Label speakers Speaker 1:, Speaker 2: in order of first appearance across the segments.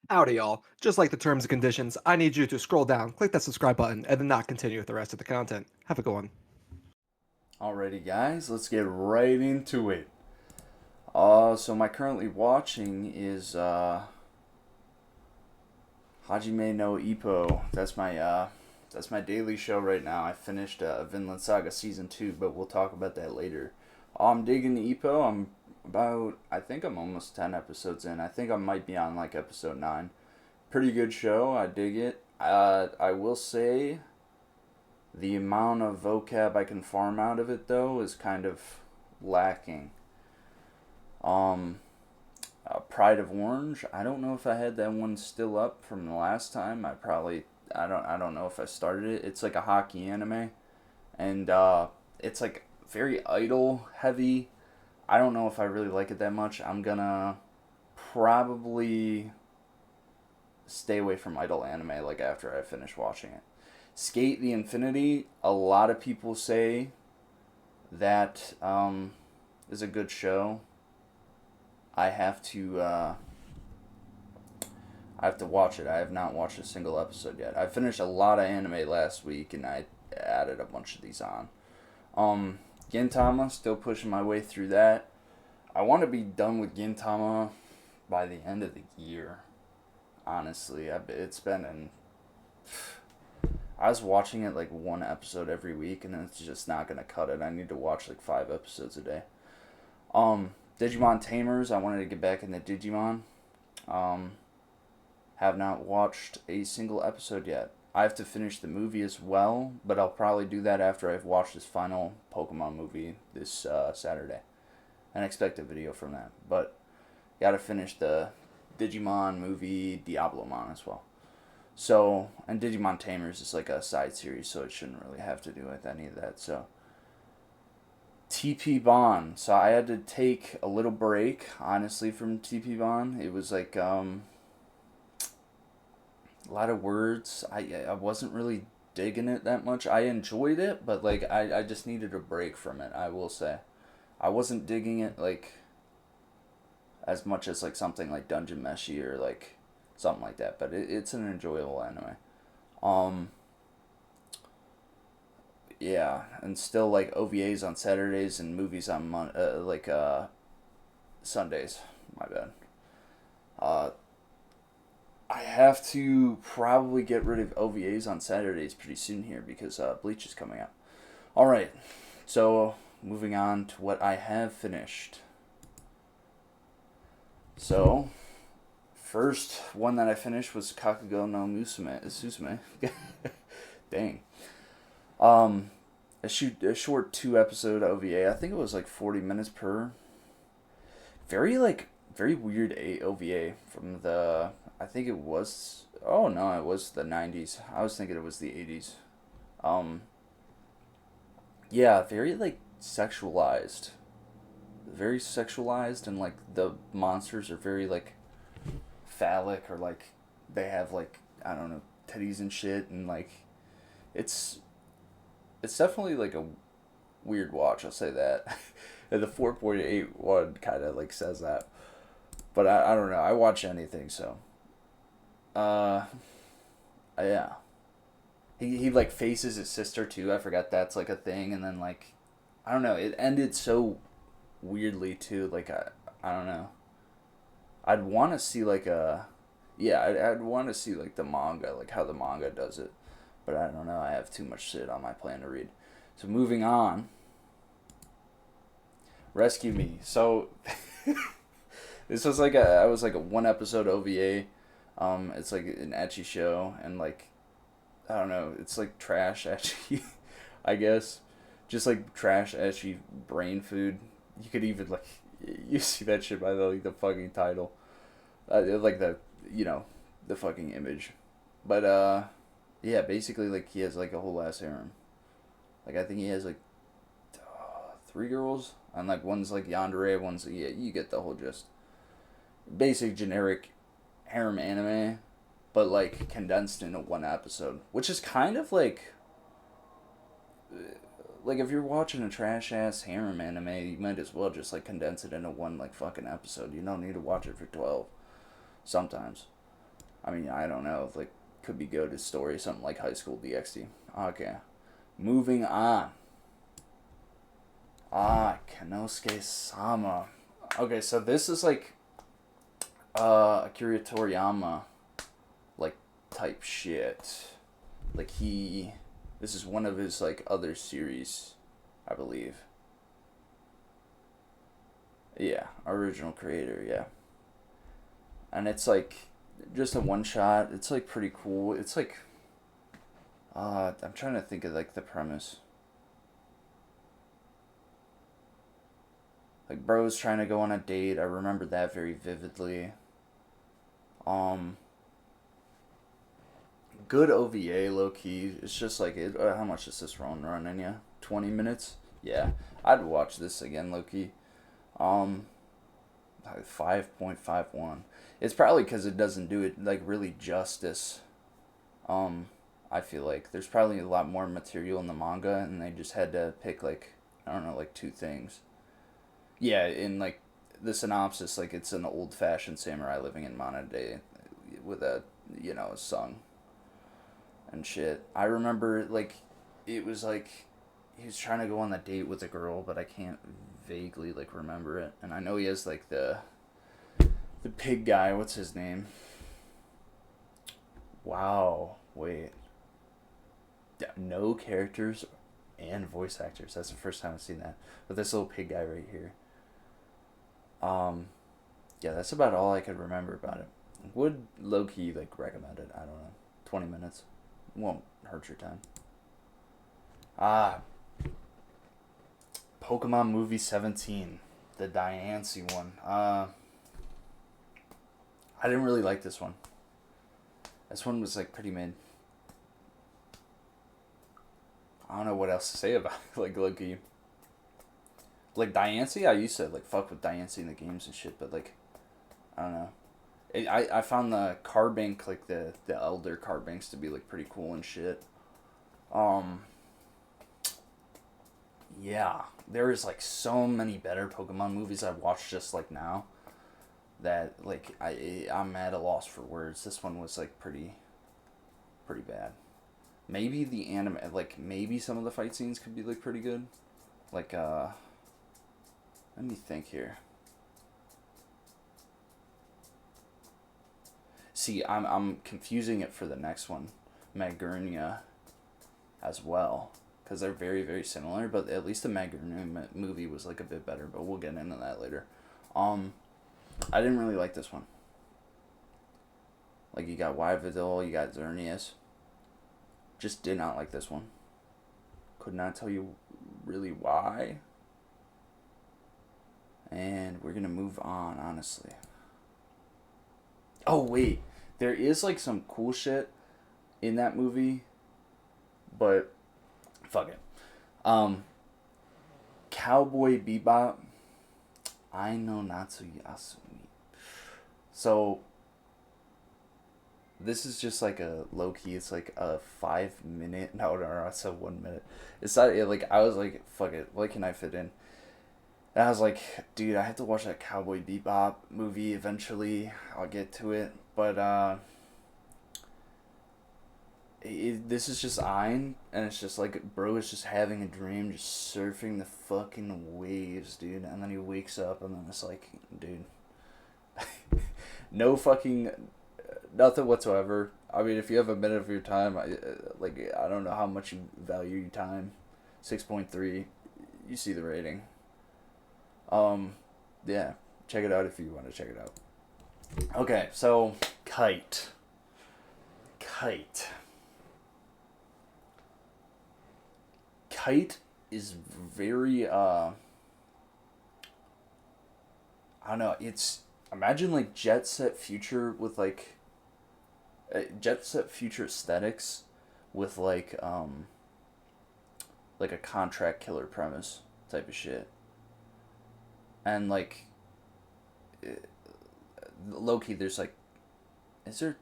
Speaker 1: Howdy, y'all. Just like the terms and conditions, I need you to scroll down, click that subscribe button, and then not continue with the rest of the content. Have a good one.
Speaker 2: Alrighty, guys, let's get right into it. So my currently watching is Hajime no Ippo. That's my daily show right now. I finished Vinland Saga season 2, but we'll talk about that later. I'm digging Ippo. I think I'm almost 10 episodes in. I think I might be on like episode 9. Pretty good show. I dig it. I will say the amount of vocab I can farm out of it though is kind of lacking. Um, Pride of Orange. I don't know if I had that one still up from the last time. I don't know if I started it. It's like a hockey anime, and it's like very idol heavy. I don't know if I really like it that much. I'm gonna probably stay away from idol anime like after I finish watching it. Skate the Infinity. A lot of people say that is a good show. I have to watch it. I have not watched a single episode yet. I finished a lot of anime last week, and I added a bunch of these on. Gintama, still pushing my way through that. I want to be done with Gintama by the end of the year. Honestly, it's been in. I was watching it like one episode every week, and it's just not gonna cut it. I need to watch like 5 episodes a day. Digimon Tamers. I wanted to get back into Digimon. Um, have not watched a single episode yet. I have to finish the movie as well, but I'll probably do that after I've watched this final Pokemon movie this Saturday, and expect a video from that. But gotta finish the Digimon movie Diablomon as well. So, and Digimon Tamers is like a side series, so it shouldn't really have to do with any of that. So, TP Bond. So I had to take a little break, honestly, from TP Bond. It was like a lot of words. I wasn't really digging it that much. I enjoyed it, but like I just needed a break from it. I will say, I wasn't digging it like as much as like something like Dungeon Meshi or like something like that. But it's an enjoyable anime. Um, yeah, and still like OVAs on Saturdays and movies on Sundays. My bad. Uh, I have to probably get rid of OVAs on Saturdays pretty soon here because Bleach is coming out. All right, so moving on to what I have finished. So, first one that I finished was Kakugo no Susume. Dang. Um, a short 2 episode OVA. I think it was like 40 minutes per. Very weird OVA from the. I think it was. Oh no, it was the 90s. I was thinking it was the 80s. Um, yeah, very sexualized, and like the monsters are very like phallic, or like they have like, I don't know, titties and shit, and like it's it's definitely like a weird watch. I'll say that. And the 4.8 one kind of like says that, but I don't know. I watch anything, so uh yeah. He like faces his sister too. I forgot that's like a thing, and then like I don't know. It ended so weirdly too. Like I don't know. I'd want to see like a yeah. I'd want to see like the manga, like how the manga does it, but I don't know. I have too much shit on my plan to read. So moving on, Rescue Me. So this was like I was like a 1 episode OVA. It's like an ecchi show, and like I don't know. It's like trash ecchi, I guess. Just like trash ecchi brain food. You could even like you see that shit by the fucking title, like the you know the fucking image, but yeah, basically like he has like a whole ass harem. Like I think he has like 3 girls, and like one's like yandere, one's yeah, you get the whole gist. Basic generic harem anime, but like condensed into 1 episode, which is kind of like if you're watching a trash ass harem anime, you might as well just like condense it into one like fucking episode. You don't need to watch it for 12 sometimes. I mean, I don't know. Like, could be go to story, something like High School DxD. Okay. Moving on. Kennosuke-sama. Okay, so this is like Akira Toriyama like type shit. Like this is one of his like other series, I believe. Yeah, original creator, yeah. And it's like just a one shot. It's like pretty cool. It's like I'm trying to think of like the premise. Like bro's trying to go on a date. I remember that very vividly. Good OVA, low key. It's just like how much is this running? Yeah, 20 minutes. Yeah, I'd watch this again, low key. 5.51. It's probably because it doesn't do it like really justice. I feel like there's probably a lot more material in the manga, and they just had to pick like I don't know, like two things. Yeah, in like the synopsis, like it's an old-fashioned samurai living in modern day with a son and shit. I remember like it was like he was trying to go on the date with a girl, but I can't vaguely like remember it. And I know he has like the pig guy. What's his name? Wow, wait. No characters and voice actors. That's the first time I've seen that. But this little pig guy right here. Yeah, that's about all I could remember about it. Would low-key, like, recommend it. I don't know. 20 minutes. Won't hurt your time. Pokemon Movie 17. The Diancie one. I didn't really like this one. This one was, like, pretty mid. I don't know what else to say about it. Like, low-key. Like, Diancie, I used to, like, fuck with Diancie in the games and shit, but, like, I don't know. I found the card bank, like, the elder card banks to be, like, pretty cool and shit. Yeah. There is, like, so many better Pokemon movies I've watched just, like, now that, like, I'm at a loss for words. This one was, like, pretty bad. Maybe the anime, like, maybe some of the fight scenes could be, like, pretty good. Like, let me think here. See, I'm confusing it for the next one, Magearna, as well, because they're very very similar. But at least the Magearna movie was like a bit better. But we'll get into that later. I didn't really like this one. Like you got Yveltal, you got Xerneas. Just did not like this one. Could not tell you really why. And we're gonna move on, honestly. Oh, wait. There is, like, some cool shit in that movie. But, fuck it. Cowboy Bebop. I know Natsuyasumi. So, this is just, like, a low-key, it's, like, a 5-minute. No, it's a 1 minute. It's not, like, I was like, fuck it. What can I fit in? And I was like, dude, I have to watch that Cowboy Bebop movie eventually. I'll get to it. But, this is just Ein, and it's just like, bro is just having a dream, just surfing the fucking waves, dude. And then he wakes up, and then it's like, dude. No fucking, nothing whatsoever. I mean, if you have a minute of your time, I don't know how much you value your time. 6.3, you see the rating. Yeah, check it out if you want to check it out. Okay, so Kite. Kite is very I don't know, it's imagine like Jet Set Future with like Jet Set Future aesthetics with like a contract killer premise type of shit. And like low-key there's like, is there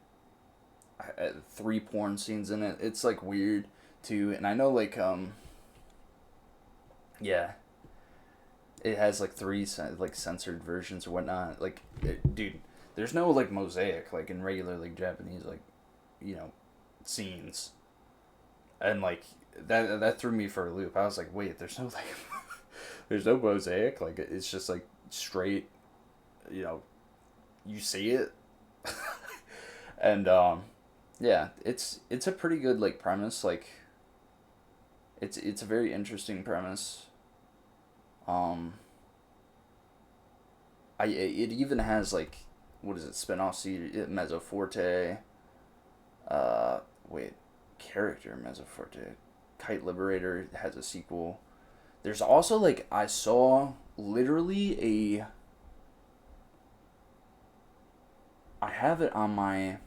Speaker 2: 3 porn scenes in it? It's like weird too. And I know like yeah, it has like 3 like censored versions or whatnot. Like dude, there's no like mosaic like in regular like Japanese like, you know, scenes, and like that threw me for a loop. I was like, wait, there's no like, there's no mosaic. Like it's just like straight, you know, you see it, and yeah, it's a pretty good like premise. Like it's a very interesting premise. Um, it even has like, what is it, spin-off series, Mezzoforte, uh wait, character Mezzoforte, Kite Liberator has a sequel. There's also like, I saw literally I have it on my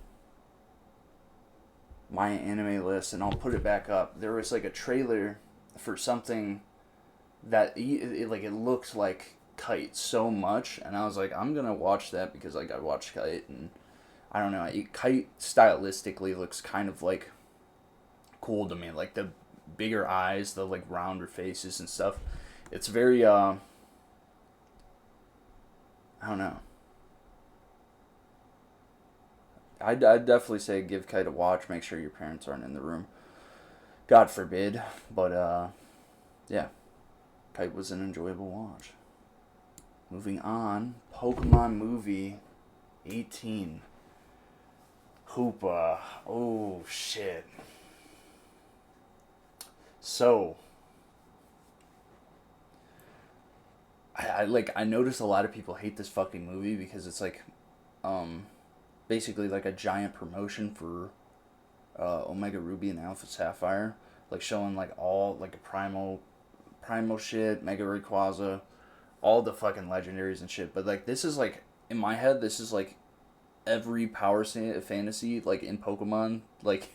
Speaker 2: anime list, and I'll put it back up. There was like a trailer for something that it looked like Kite so much, and I was like, I'm gonna watch that because like I watched Kite, and I don't know, Kite stylistically looks kind of like cool to me, like the bigger eyes, the like rounder faces and stuff. It's very I don't know. I'd definitely say give Kite a watch. Make sure your parents aren't in the room. God forbid, but yeah, Kite was an enjoyable watch. Moving on, Pokemon movie 18. Hoopa. Oh shit. So I noticed a lot of people hate this fucking movie because it's like basically like a giant promotion for Omega Ruby and Alpha Sapphire, like showing like all like a primal shit, Mega Rayquaza, all the fucking legendaries and shit. But like this is like, in my head, this is like every fantasy like in Pokemon, like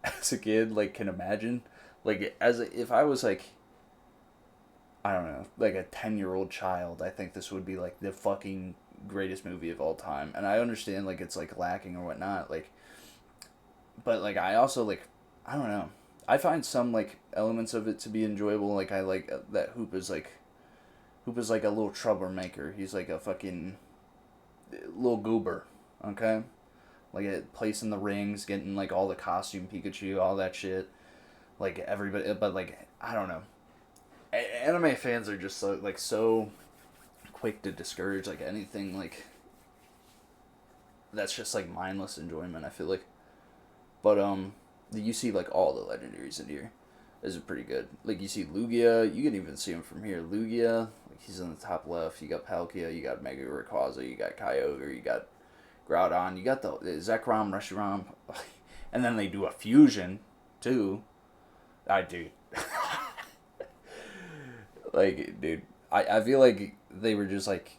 Speaker 2: as a kid like can imagine. Like if I was like, I don't know, like a 10-year-old child, I think this would be like the fucking greatest movie of all time. And I understand like it's like lacking or whatnot, like, but like I also like, I don't know, I find some like elements of it to be enjoyable. Like I like that Hoopa's like a little troublemaker. He's like a fucking little goober, okay? Like placing the rings, getting like all the costume Pikachu, all that shit. Like everybody, but like I don't know. Anime fans are just so quick to discourage like anything like that's just like mindless enjoyment, I feel like. But you see like all the legendaries in here. This is pretty good. Like you see Lugia, you can even see him from here. Lugia, like he's in the top left. You got Palkia, you got Mega Rayquaza, you got Kyogre, you got Groudon, you got the Zekrom, Reshiram, and then they do a fusion too. Dude. Like, dude, I feel like they were just like,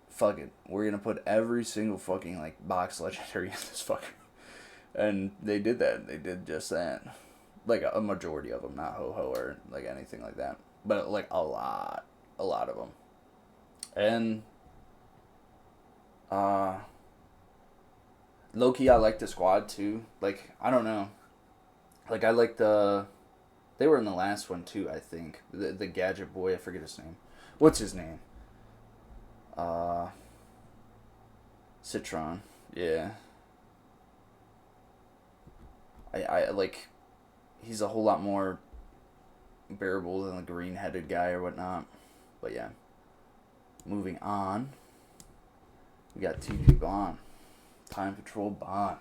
Speaker 2: fuck it, we're gonna put every single fucking like box legendary in this fucker, and they did that. They did just that. Like a majority of them, not ho ho or like anything like that, but like a lot of them, and low key I like the squad too. Like I don't know, like I like they were in the last one too, I think. The gadget boy, I forget his name. What's his name? Citron. Yeah. I like, he's a whole lot more bearable than the green-headed guy or whatnot. But yeah. Moving on. We got TP Bond. Time Patrol Bond.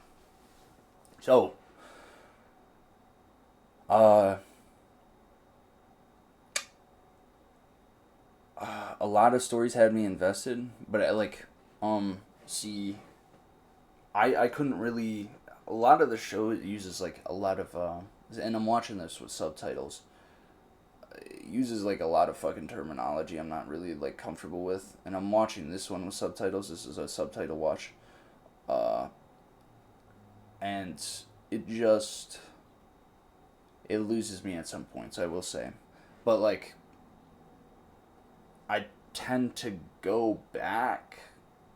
Speaker 2: So, a lot of stories had me invested, but I like, see, I couldn't really, a lot of the show uses like a lot of, and I'm watching this with subtitles, it uses like a lot of fucking terminology I'm not really like comfortable with, and I'm watching this one with subtitles. This is a subtitle watch, and it loses me at some points, I will say, but like, I tend to go back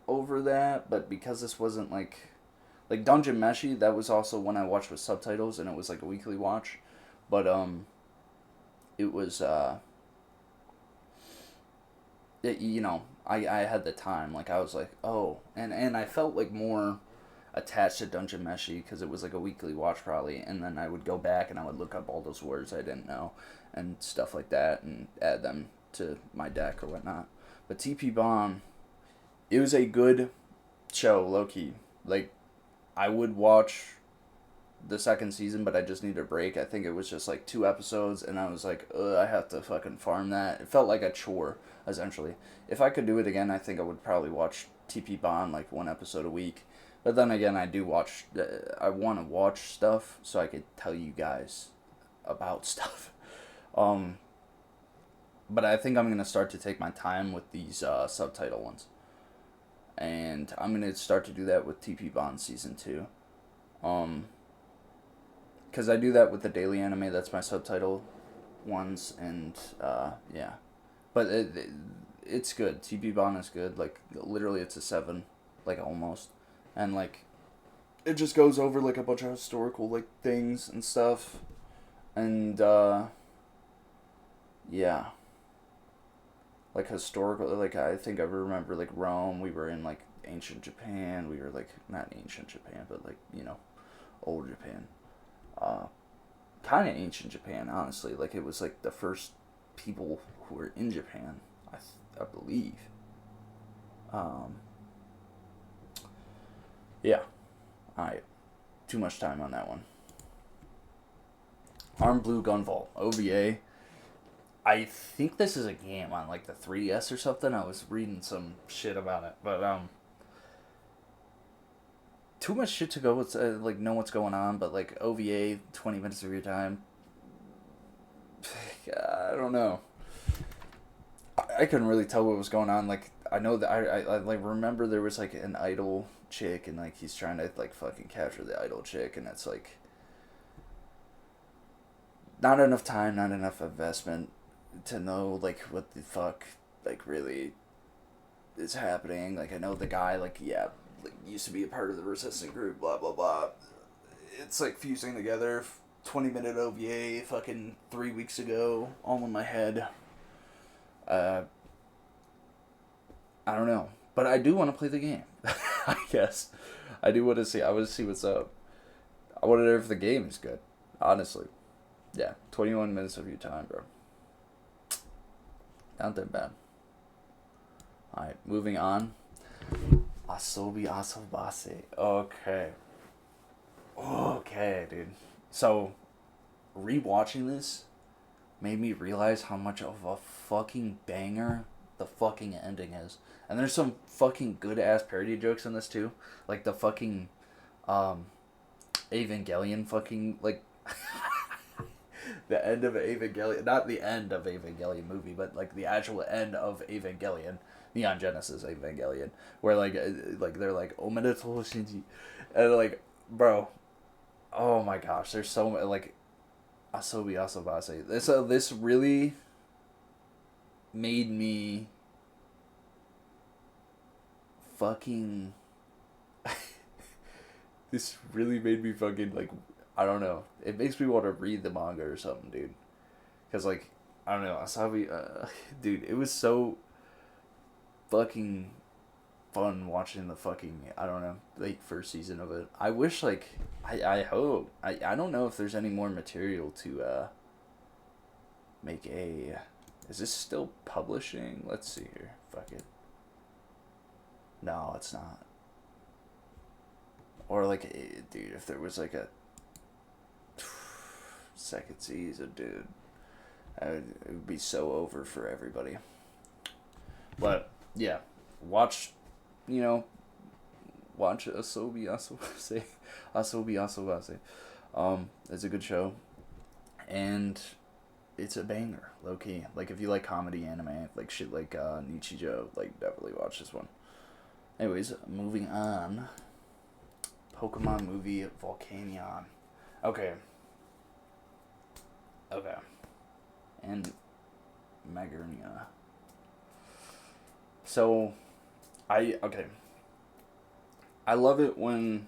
Speaker 2: over that, but because this wasn't like Dungeon Meshi, that was also one I watched with subtitles, and it was like a weekly watch, but it was you know, I had the time. Like, I was like, oh. And I felt, like, more attached to Dungeon Meshi because it was, like, a weekly watch, probably. And then I would go back and I would look up all those words I didn't know and stuff like that and add them to my deck or whatnot. But TP Bomb, it was a good show, low-key. Like, I would watch the second season, but I just needed a break. I think it was just like 2 episodes, and I was like, ugh, I have to fucking farm that. It felt like a chore, essentially. If I could do it again, I think I would probably watch TP Bond like 1 episode a week. But then again, I do watch. I want to watch stuff so I could tell you guys about stuff. But I think I'm gonna start to take my time with these subtitle ones, and I'm gonna start to do that with TP Bond season 2. Because I do that with the daily anime, that's my subtitle ones, and yeah. But it's good. TP Bond is good. Like, literally, it's a 7, like, almost. And, like, it just goes over, like, a bunch of historical, like, things and stuff. And, yeah. Like, historical, like, I think I remember, like, Rome, we were in, like, ancient Japan, we were, like, not ancient Japan, but, like, you know, old Japan. Kind of ancient Japan, honestly. Like, it was, like, the first people who were in Japan, I believe. Yeah. Alright. Too much time on that one. Arm Blue Gunvolt, OVA. I think this is a game on, like, the 3DS or something. I was reading some shit about it. But, too much shit to go with, like, know what's going on, but, like, OVA, 20 minutes of your time, I don't know. I couldn't really tell what was going on. Like, I know that I like, remember there was, like, an idol chick, and, like, he's trying to, like, fucking capture the idol chick, and it's, like, not enough time, not enough investment to know, like, what the fuck, like, really is happening. Like, I know the guy, like, yeah, like, used to be a part of the resistant group, blah blah blah. It's like fusing together. 20-minute OVA, fucking 3 weeks ago, all in my head. I don't know, but I do want to play the game. I guess I do want to see. I want to see what's up. I want to know if the game is good. Honestly, yeah, 21 minutes of your time, bro. Not that bad. All right, moving on. Asobi Asobase. Okay, dude. So, rewatching this made me realize how much of a fucking banger the fucking ending is. And there's some fucking good ass parody jokes in this too. Like the fucking Evangelion fucking, like, the end of Evangelion, not the end of Evangelion movie, but like the actual end of Evangelion, Neon Genesis Evangelion, where like they're like Omedetou Shinji, and like, bro, oh my gosh, there's so much, like, Asobi Asobase. This really made me fucking. This really made me fucking, like, I don't know. It makes me want to read the manga or something, dude. Because, like, I don't know, Asobi, dude, it was so fucking fun watching the fucking, I don't know, like, first season of it. I wish, like, I hope, I don't know if there's any more material to, make a, is this still publishing? Let's see here, fuck it. No, it's not. Or, like, dude, if there was, like, a second season, dude, it would be so over for everybody. But, yeah, watch Asobi Asobase. Asobi Asobase. It's a good show. And it's a banger, low key. Like, if you like comedy anime, like shit like Nichijou, like, definitely watch this one. Anyways, moving on. Pokemon movie Volcanion. Okay. And Magearna. So, I love it when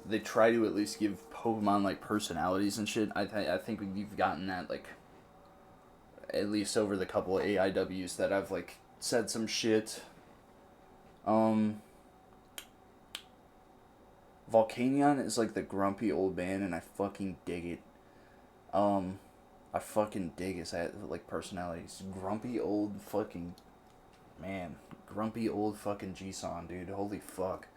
Speaker 2: they try to at least give Pokemon, like, personalities and shit. I think we've gotten that, like, at least over the couple of AIWs that I've, like, said some shit. Volcanion is like the grumpy old man, and I fucking dig it. I fucking dig his like personality. He's grumpy old fucking man, grumpy old fucking G-san, dude. Holy fuck.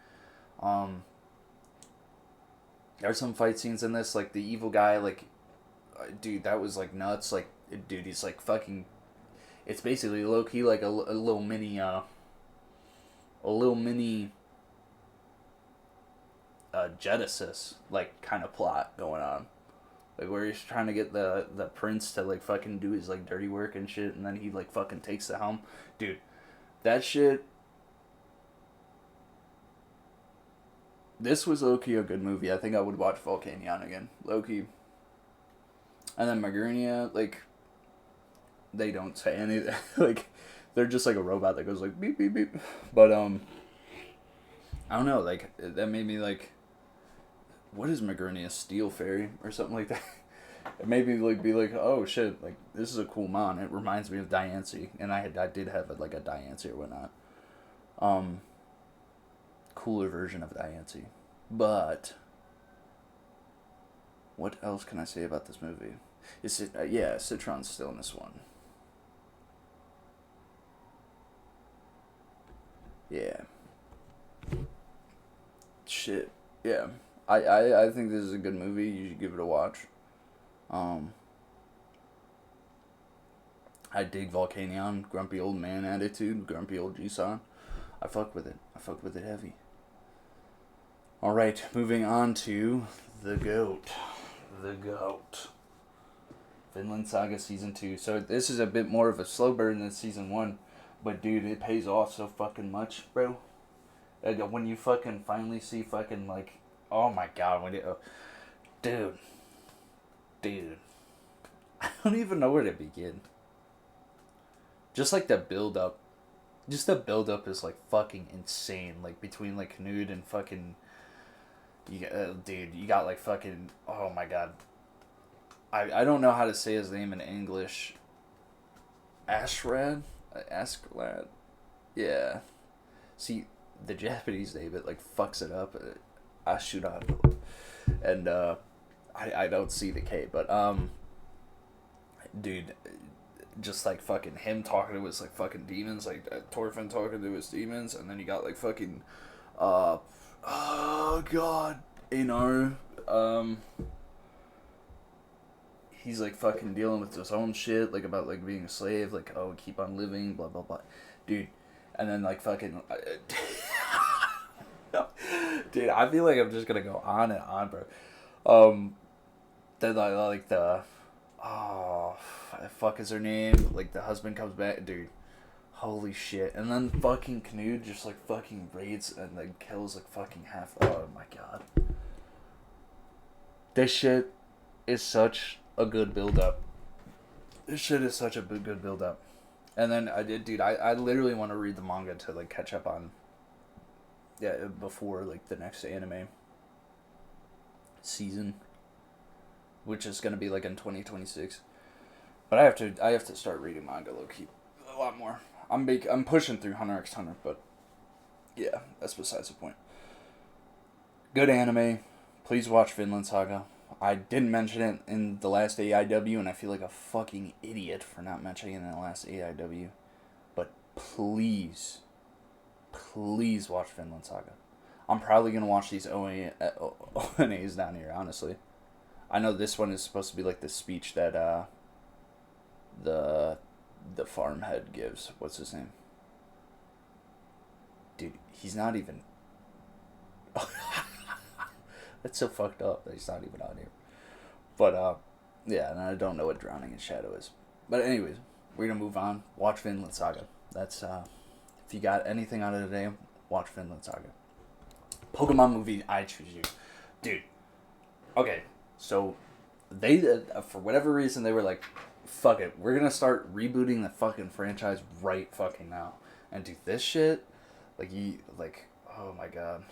Speaker 2: There's some fight scenes in this, like the evil guy, like, dude, that was like nuts. Like, dude, he's like fucking. It's basically low key like a little mini Genesis like kind of plot going on, like where he's trying to get the prince to like fucking do his like dirty work and shit, and then he like fucking takes the helm, dude. That shit. This was low-key a good movie. I think I would watch Volcanion again, low-key. And then Magearna, like, they don't say anything. Like, they're just like a robot that goes like beep beep beep. But I don't know. Like, that made me like, what is Magearna, a steel fairy or something like that? It made me like be like, oh shit, like this is a cool mon. It reminds me of Diancie, and I did have like a Diancie or whatnot. Cooler version of Diancie. But what else can I say about this movie? Is it Citron's still in this one. Yeah. Shit. Yeah. I think this is a good movie. You should give it a watch. I dig Volcanion, grumpy old man attitude, grumpy old G-san. I fuck with it. I fuck with it heavy. Alright, moving on to the GOAT. The GOAT. Vinland Saga Season 2. So this is a bit more of a slow burn than Season 1. But dude, it pays off so fucking much, bro. When you fucking finally see fucking like... Oh my god, when you... Dude. I don't even know where to begin. Just like the build-up. Just the build-up is like fucking insane. Like between like Knud and fucking... dude, you got like fucking... Oh my god. I don't know how to say his name in English. Ashrad? Asklad? Yeah. See, the Japanese name, it like fucks it up. Ashurad. And I don't see the K, but dude, just like fucking him talking to his like fucking demons, like Thorfinn talking to his demons, and then you got like fucking oh god, he's like fucking dealing with his own shit, like about like being a slave, like oh keep on living, blah blah blah, dude, and then like fucking dude, I feel like I'm just gonna go on and on, bro. Then like the fuck is her name? Like the husband comes back, dude. Holy shit! And then fucking Knud just like fucking raids and like kills like fucking half. Oh my god! This shit is such a good build up. This shit is such a good build up. And then I literally want to read the manga to like catch up on. Yeah, before like the next anime season, which is gonna be like in 2026. But I have to start reading manga low key a lot more. I'm pushing through Hunter x Hunter, but yeah, that's besides the point. Good anime. Please watch Vinland Saga. I didn't mention it in the last AIW, and I feel like a fucking idiot for not mentioning it in the last AIW. But please watch Vinland Saga. I'm probably gonna watch these ONAs down here, honestly. I know this one is supposed to be like the speech that the farm head gives. What's his name? Dude, he's not even... That's so fucked up that he's not even on here. But, yeah, and I don't know what Drowning in Shadow is. But anyways, we're gonna move on. Watch Vinland Saga. That's, if you got anything out of today, watch Vinland Saga. Pokemon movie, I Choose You. Dude. Okay, so they, for whatever reason, they were like, fuck it, we're gonna start rebooting the fucking franchise right fucking now. And do this shit, oh my god.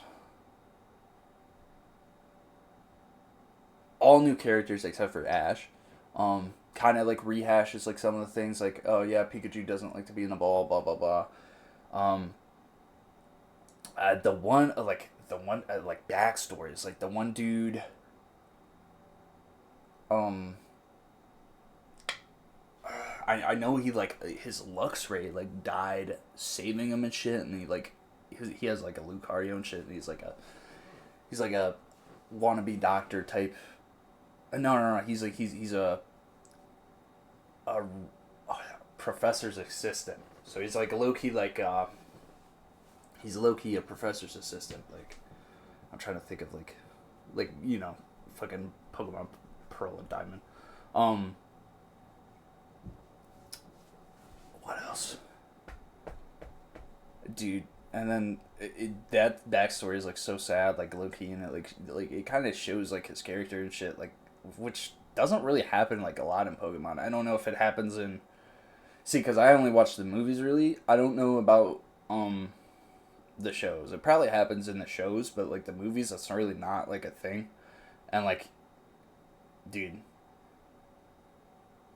Speaker 2: All new characters except for Ash. kind of like rehashes like some of the things, like, oh yeah, Pikachu doesn't like to be in the ball, blah blah blah. Um, like backstories, like the one dude. Um, I know he like his Luxray like died saving him and shit, and he has like a Lucario and shit, and he's like a wannabe doctor type. No. He's a professor's assistant. So he's like low key like he's low key a professor's assistant. Like, I'm trying to think of like you know, fucking Pokemon Pearl and Diamond. What else, dude? And then that backstory is like so sad, like low key, and it it kind of shows like his character and shit, like, which doesn't really happen like a lot in Pokemon. I don't know if it happens in, see, because I only watch the movies really. I don't know about the shows. It probably happens in the shows, but like the movies, that's really not like a thing. And like, dude,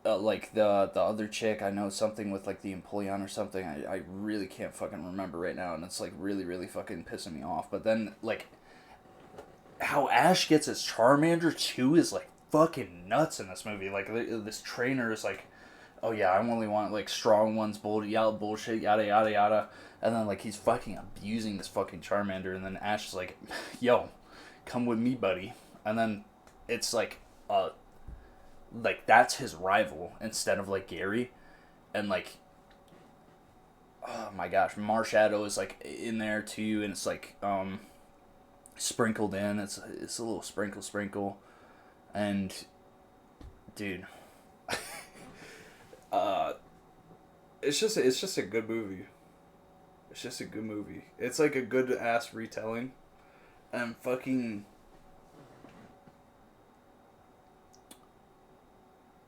Speaker 2: like the other chick, I know something with like the Empoleon or something. I really can't fucking remember right now, and it's like really really fucking pissing me off. But then like how Ash gets his Charmander too is like fucking nuts in this movie. Like this trainer is like, oh yeah, I only want like strong ones, bullshit, yada yada yada, and then like he's fucking abusing this fucking Charmander, and then Ash is like, yo, come with me, buddy, and then it's like that's his rival instead of like Gary, and like, oh my gosh, Marshadow is like in there too, and it's like sprinkled in. It's a little sprinkle, and dude, it's just a good movie. It's just a good movie. It's like a good ass retelling, and fucking.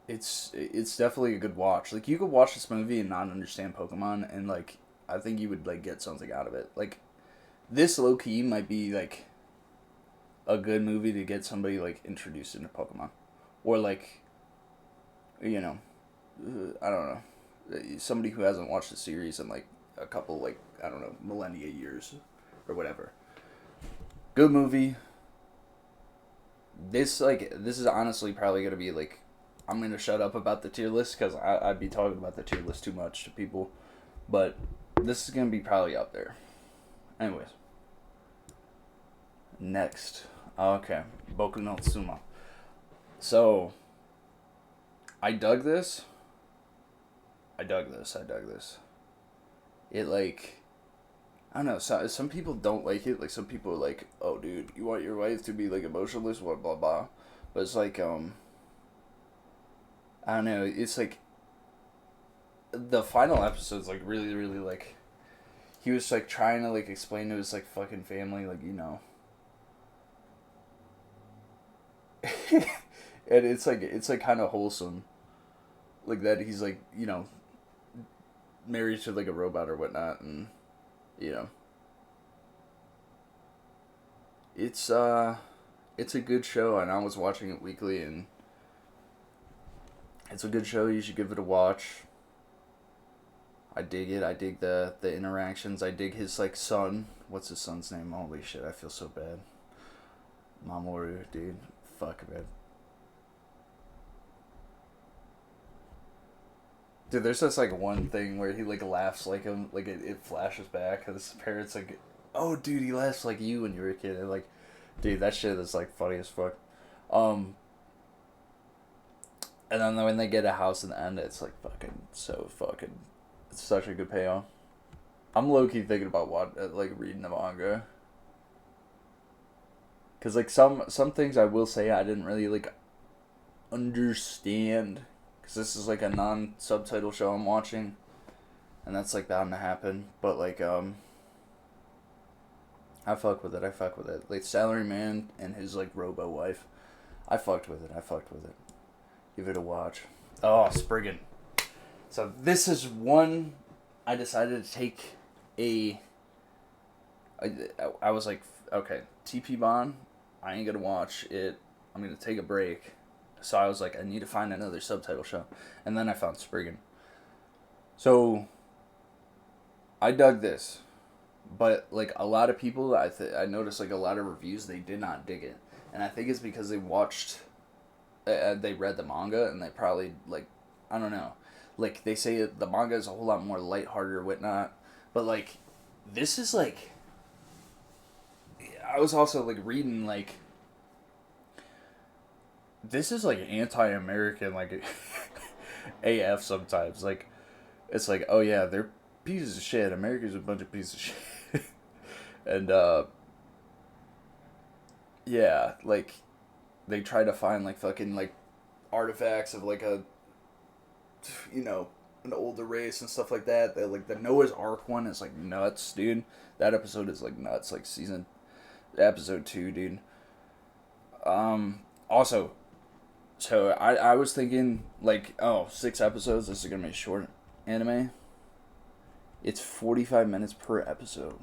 Speaker 2: It's definitely a good watch. Like, you could watch this movie and not understand Pokemon, and like I think you would like get something out of it. Like, this low key might be like a good movie to get somebody like introduced into Pokemon, or like, you know, I don't know, somebody who hasn't watched the series in like a couple, like, I don't know, millennia years or whatever. Good movie. This is honestly probably gonna be like, I'm gonna shut up about the tier list because I'd be talking about the tier list too much to people, but this is gonna be probably up there. Anyways, next, okay, Boku no Tsuma. So, I dug this. It like, I don't know. Some people don't like it. Like, some people are like, oh dude, you want your wife to be like emotionless, what blah blah. But it's like I don't know. It's like the final episode's like really, really like, he was like trying to like explain to his like fucking family, like, you know, and it's like kind of wholesome, like that he's like, you know, married to like a robot or whatnot, and you know, it's a good show, and I was watching it weekly, and it's a good show. You should give it a watch. I dig it. I dig the interactions. I dig his like son. What's his son's name? Holy shit! I feel so bad. Mamoru, dude. Fuck, man. Dude, there's just like one thing where he like laughs like him, like it flashes back, and his parents like, oh dude, he laughs like you when you were a kid, and like, dude, that shit is like funny as fuck. Um, and then when they get a house in the end, it's like fucking so fucking. It's such a good payoff. I'm low key thinking about like reading the manga. Cause like some things I will say I didn't really like understand. Cause this is like a non-subtitle show I'm watching, and that's like bound to happen. But like I fuck with it. Like Salaryman and his like robo wife. I fucked with it. Give it a watch. Oh, Spriggan. So this is one I decided to take I was like, okay, TP Bond, I ain't gonna watch it. I'm gonna take a break. So I was like, I need to find another subtitle show. And then I found Spriggan. So I dug this. But like a lot of people, I noticed like a lot of reviews, they did not dig it. And I think it's because they read the manga, and they probably like, I don't know. Like they say the manga is a whole lot more lighthearted or whatnot. But like, this is like, I was also like reading like, this is like anti-American, like AF sometimes. Like, it's like, oh yeah, they're pieces of shit. America's a bunch of pieces of shit. And yeah, like they try to find like fucking like artifacts of like a, you know, an older race and stuff like that. That like the Noah's Ark one is like nuts, dude. That episode is like nuts, like episode 2, dude. Also, so I was thinking like, oh, 6 episodes, this is gonna be a short anime. It's 45 minutes per episode.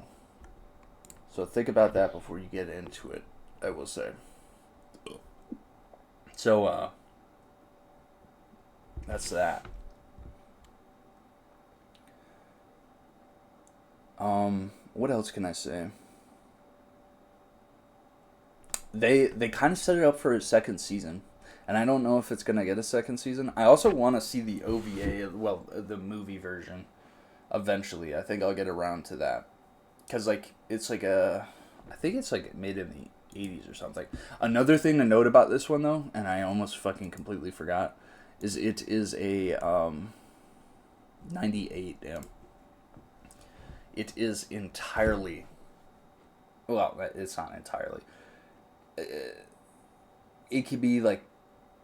Speaker 2: So think about that before you get into it, I will say. So, that's that. What else can I say? They kind of set it up for a second season, and I don't know if it's gonna get a second season. I also want to see the OVA, well, the movie version, eventually. I think I'll get around to that, cause like it's like I think it's like made in the 80s or something. Another thing to note about this one though, and I almost fucking completely forgot, is it is a 98. Damn. It is entirely. Well, it's not entirely. It could be like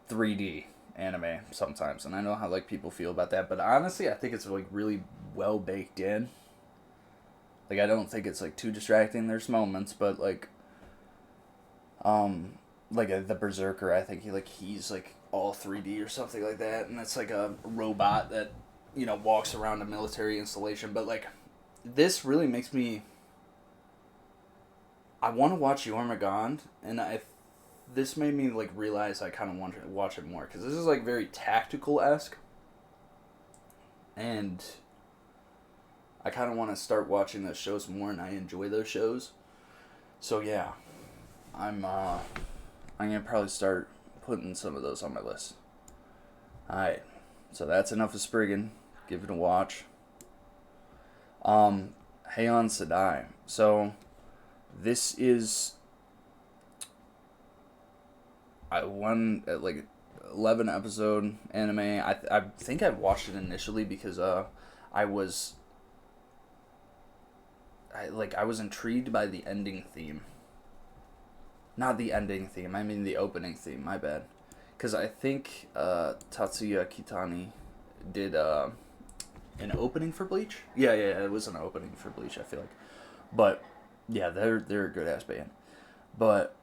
Speaker 2: 3D anime sometimes, and I know how like people feel about that, but honestly I think it's like really well baked in. Like I don't think it's like too distracting. There's moments, but like the Berserker, I think he's like all 3D or something like that, and it's like a robot that, you know, walks around a military installation. But like this really makes me, I want to watch Jormungand, and this made me like realize I kind of want to watch it more, because this is like very tactical-esque, and I kind of want to start watching those shows more, and I enjoy those shows. So yeah, I'm gonna probably start putting some of those on my list. Alright, so that's enough of Spriggan. Give it a watch. Heion Sedai. So this is one like 11 episode anime. I think I watched it initially because I was intrigued by the ending theme. Not the ending theme, I mean the opening theme, my bad. Because I think Tatsuya Kitani did an opening for Bleach. Yeah, it was an opening for Bleach, I feel like. But yeah, they're a good ass band. But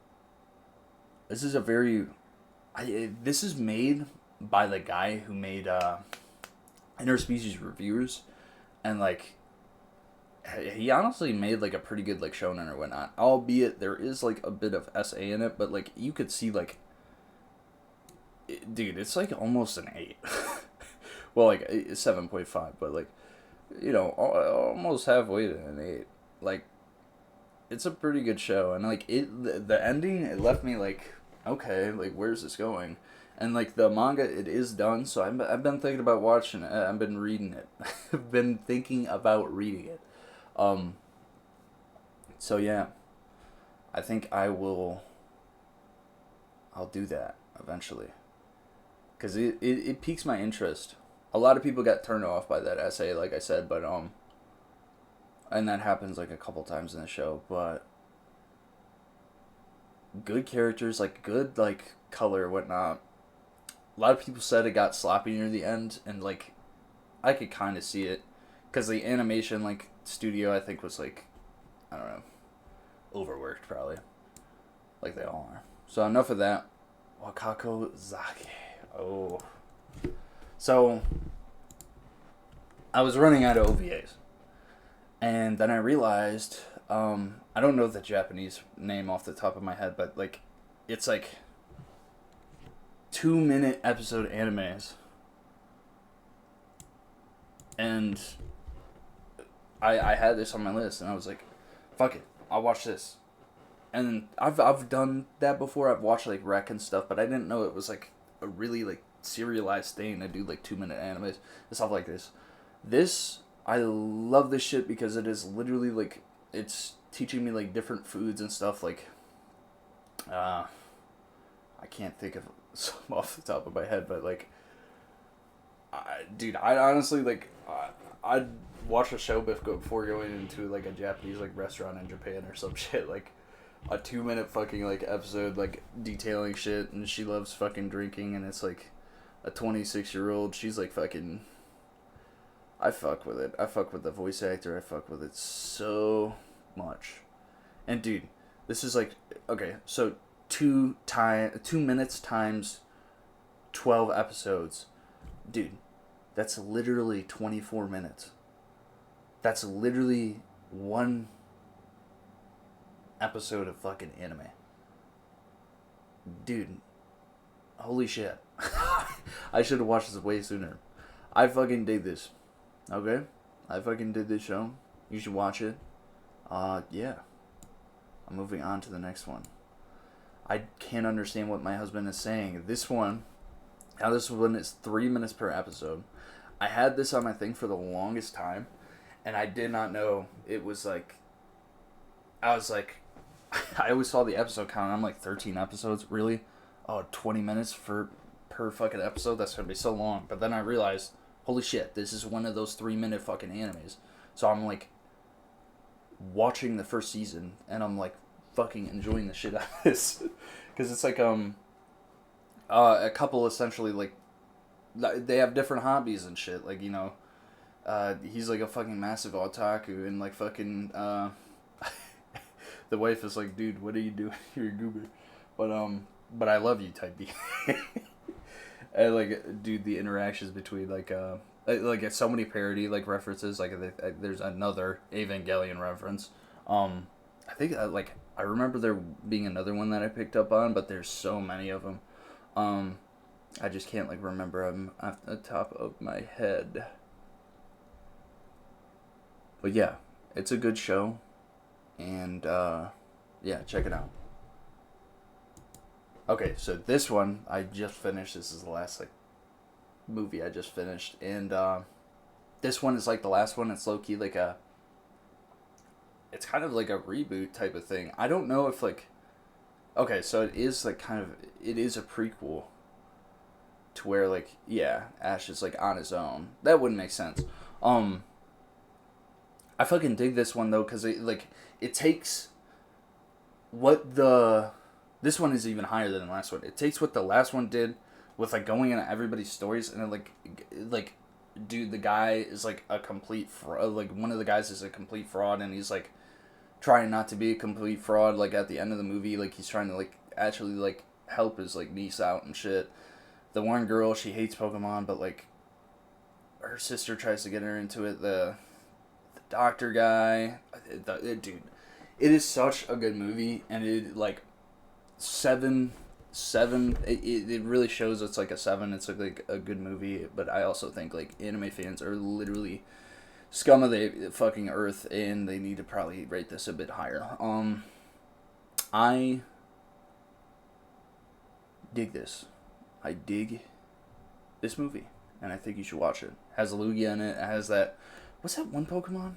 Speaker 2: this is this is made by the guy who made Interspecies Reviewers, and like he honestly made like a pretty good like shonen or whatnot. Albeit there is like a bit of SA in it, but like you could see like, dude, it's like almost an 8. Well, like 7.5, but like, you know, almost halfway to an 8. Like, it's a pretty good show, and like the ending, it left me like, okay, like where's this going? And like the manga, it is done, so I've been thinking about watching it. I've been reading it. I've been thinking about reading it. So yeah, I think I'll do that eventually, because it piques my interest. A lot of people got turned off by that essay, like I said, but and that happens like a couple times in the show, but good characters, like good like color, whatnot. A lot of people said it got sloppy near the end, and like I could kind of see it, because the animation like studio, I think, was like, I don't know, overworked probably, like they all are. So enough of that. Wakako-zake. Oh. So I was running out of OVAs, and then I realized, I don't know the Japanese name off the top of my head, but like it's like 2-minute episode animes. And I had this on my list, and I was like, fuck it, I'll watch this. And I've done that before. I've watched like Rec and stuff, but I didn't know it was like a really like serialized thing to do like 2-minute animes and stuff like this. This, I love this shit because it is literally like, it's teaching me like different foods and stuff. Like, I can't think of some off the top of my head, but like, I honestly like, I'd watch a show before going into like a Japanese like restaurant in Japan or some shit. Like a 2-minute fucking like episode like detailing shit, and she loves fucking drinking, and it's like a 26-year-old. She's like fucking. I fuck with it. I fuck with the voice actor. I fuck with it so much. And dude, this is like, okay, so 2 minutes times 12 episodes. Dude, that's literally 24 minutes. That's literally one episode of fucking anime. Dude, holy shit. I should have watched this way sooner. I fucking dig this. Okay? I fucking did this show. You should watch it. Yeah. I'm moving on to the next one. I can't understand what my husband is saying. This one is 3 minutes per episode. I had this on my thing for the longest time, and I did not know it was like, I was like, I always saw the episode count, and I'm like, 13 episodes? Really? Oh, 20 minutes per fucking episode? That's gonna be so long. But then I realized, holy shit, this is one of those 3-minute fucking animes. So I'm like, watching the first season, and I'm like, fucking enjoying the shit out of this. Because it's like, a couple essentially, like, they have different hobbies and shit. Like, you know, he's like a fucking massive otaku, and like fucking, the wife is like, dude, what are you doing? You're a goober. But I love you type B. And like, dude, the interactions between like it's so many parody like references. Like, there's another Evangelion reference. I think I remember there being another one that I picked up on, but there's so many of them. I just can't like remember them off the top of my head. But yeah, it's a good show, and yeah, check it out. Okay, so this one I just finished. This is the last like movie I just finished, and this one is like the last one. It's low key like it's kind of like a reboot type of thing. I don't know if like, okay, so it is like it is a prequel to where like, yeah, Ash is like on his own. That wouldn't make sense. I fucking dig this one though, because it takes what this one is even higher than the last one. It takes what the last one did with like going into everybody's stories, and like dude, the guy is like a complete fraud. Like, one of the guys is a complete fraud, and he's like trying not to be a complete fraud. Like, at the end of the movie, like, he's trying to like actually like help his like niece out and shit. The one girl, she hates Pokemon, but like her sister tries to get her into it. The doctor guy, dude, it is such a good movie, and it like seven. It really shows it's like a 7. It's like a good movie, but I also think like anime fans are literally scum of the fucking earth, and they need to probably rate this a bit higher. I dig this. I dig this movie, and I think you should watch it. It has a Lugia in it. It has that. What's that one Pokemon?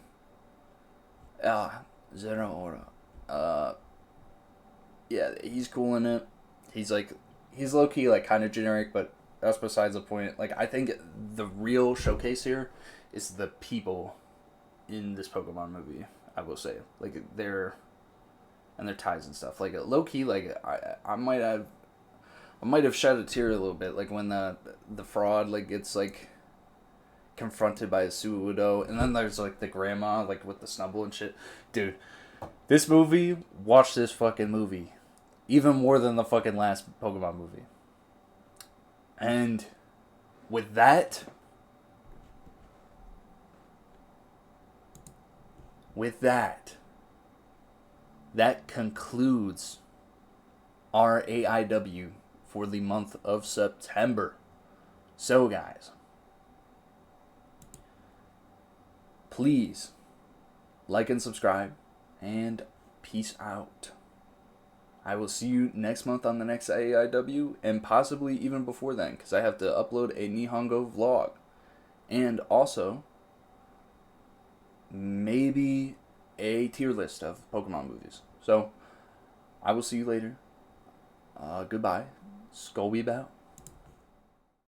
Speaker 2: Zeraora. Yeah, he's cool in it. He's low key like kind of generic, but that's besides the point. Like, I think the real showcase here is the people in this Pokemon movie. I will say, like, their ties and stuff. Like, low key, like I might have shed a tear a little bit, like when the fraud like gets like confronted by a Suudo, and then there's like the grandma like with the snubble and shit. Dude, this movie, watch this fucking movie. Even more than the fucking last Pokemon movie. And with that, that concludes our AIW for the month of September. So, guys, please like and subscribe, and peace out. I will see you next month on the next AIW, and possibly even before then, because I have to upload a Nihongo vlog. And also, maybe a tier list of Pokemon movies. So, I will see you later. Goodbye. Skol Bebop.